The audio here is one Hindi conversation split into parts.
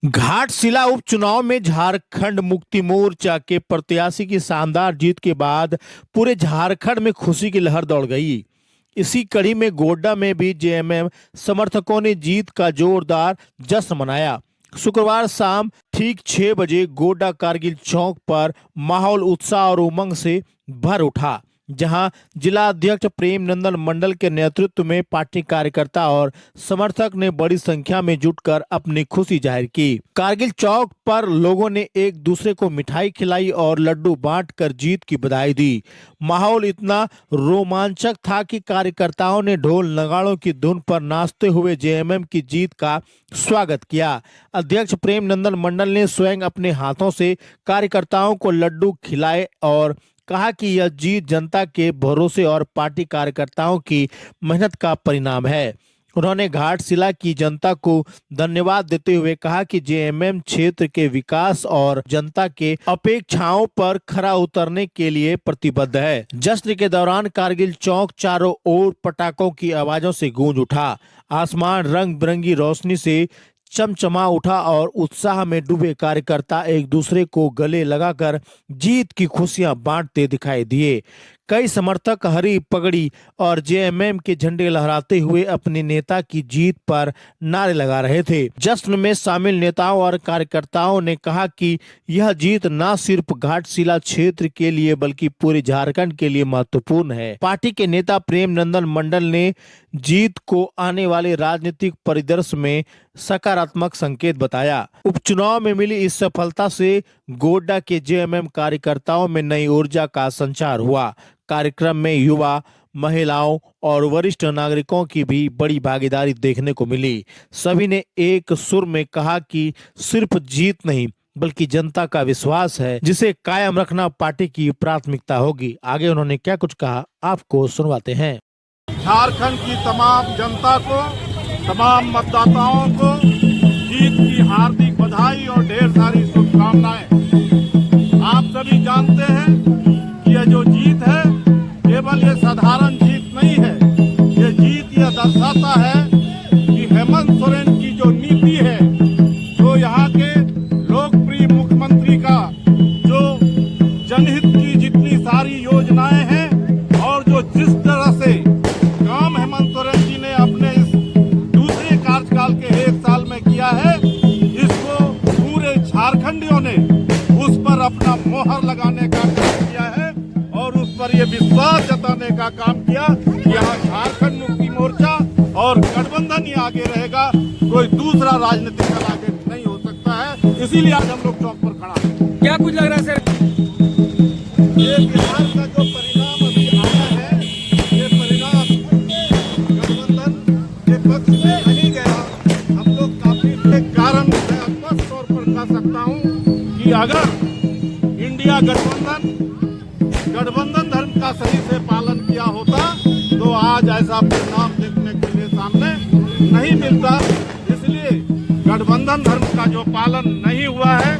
घाटशिला उपचुनाव में झारखंड मुक्ति मोर्चा के प्रत्याशी की शानदार जीत के बाद पूरे झारखंड में खुशी की लहर दौड़ गई। इसी कड़ी में गोड्डा में भी जेएमएम समर्थकों ने जीत का जोरदार जश्न मनाया। शुक्रवार शाम ठीक 6 बजे गोड्डा कारगिल चौक पर माहौल उत्साह और उमंग से भर उठा, जहां जिला अध्यक्ष प्रेम नंदन मंडल के नेतृत्व में पार्टी कार्यकर्ता और समर्थक ने बड़ी संख्या में जुटकर अपनी खुशी जाहिर की। कारगिल चौक पर लोगों ने एक दूसरे को मिठाई खिलाई और लड्डू बांटकर जीत की बधाई दी। माहौल इतना रोमांचक था कि कार्यकर्ताओं ने ढोल नगाड़ों की धुन पर नाचते हुए जेएमएम की जीत का स्वागत किया। अध्यक्ष प्रेम नंदन मंडल ने स्वयं अपने हाथों से कार्यकर्ताओं को लड्डू खिलाए और कहा कि यह जीत जनता के भरोसे और पार्टी कार्यकर्ताओं की मेहनत का परिणाम है। उन्होंने घाटशिला की जनता को धन्यवाद देते हुए कहा कि जेएमएम क्षेत्र के विकास और जनता के अपेक्षाओं पर खरा उतरने के लिए प्रतिबद्ध है। जश्न के दौरान कारगिल चौक चारों ओर पटाखों की आवाजों से गूंज उठा। आसमान रंग बिरंगी रोशनी से चमचमा उठा और उत्साह में डूबे कार्यकर्ता एक दूसरे को गले लगाकर जीत की खुशियां बांटते दिखाई दिए। कई समर्थक हरी पगड़ी और जेएमएम के झंडे लहराते हुए अपने नेता की जीत पर नारे लगा रहे थे। जश्न में शामिल नेताओं और कार्यकर्ताओं ने कहा कि यह जीत न सिर्फ घाटशिला क्षेत्र के लिए बल्कि पूरे झारखंड के लिए महत्वपूर्ण है। पार्टी के नेता प्रेम नंदन मंडल ने जीत को आने वाले राजनीतिक परिदृश्य में सकारात्मक संकेत बताया। उपचुनाव में मिली इस सफलता से गोड्डा के जेएमएम कार्यकर्ताओं में नई ऊर्जा का संचार हुआ। कार्यक्रम में युवा, महिलाओं और वरिष्ठ नागरिकों की भी बड़ी भागीदारी देखने को मिली। सभी ने एक सुर में कहा कि सिर्फ जीत नहीं बल्कि जनता का विश्वास है, जिसे कायम रखना पार्टी की प्राथमिकता होगी। आगे उन्होंने क्या कुछ कहा, आपको सुनवाते हैं। झारखंड की तमाम जनता को, तमाम मतदाताओं को जीत की हार्दिक बधाई और ढेर सारी शुभकामनाएं। आप सभी जानते हैं कि यह जो जीत है केवल ये साधारण जीत नहीं है। ये जीत यह दर्शाता है कि हेमंत सोरेन की जो नीति है, जो यहाँ के लोकप्रिय मुख्यमंत्री का जो जनहित की जितनी सारी योजनाएं हैं और जो जिस तरह से काम हेमंत सोरेन जी ने अपने इस दूसरे कार्यकाल के 1 साल में किया है, इसको पूरे झारखंडियों ने उस पर अपना मोहर लगाने का काम किया है और उस पर ये विश्वास जताने का काम किया कि यहाँ झारखंड मुक्ति मोर्चा और गठबंधन ही आगे रहेगा, कोई दूसरा राजनीतिक दल आगे नहीं हो सकता है। इसीलिए आज हम लोग चौक पर खड़ा हैं। क्या कुछ लग रहा है सर? ये बिहार का जो परिणाम अभी आया है, ये परिणाम गठबंधन के पक्ष में नहीं गया। हम लोग काफी एक कारण मैं स्पष्ट तौर पर कह सकता हूँ कि अगर इंडिया गठबंधन धर्म का सही से पालन किया होता तो आज ऐसा परिणाम देखने के लिए सामने नहीं मिलता। इसलिए गठबंधन धर्म का जो पालन नहीं हुआ है,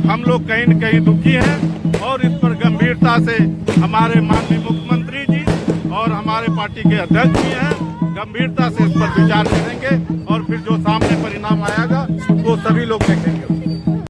हम लोग कहीं न कहीं दुखी हैं और इस पर गंभीरता से हमारे माननीय मुख्यमंत्री जी और हमारे पार्टी के अध्यक्ष भी हैं, गंभीरता से इस पर विचार करेंगे और फिर जो सामने परिणाम आएगा वो सभी लोग देखेंगे।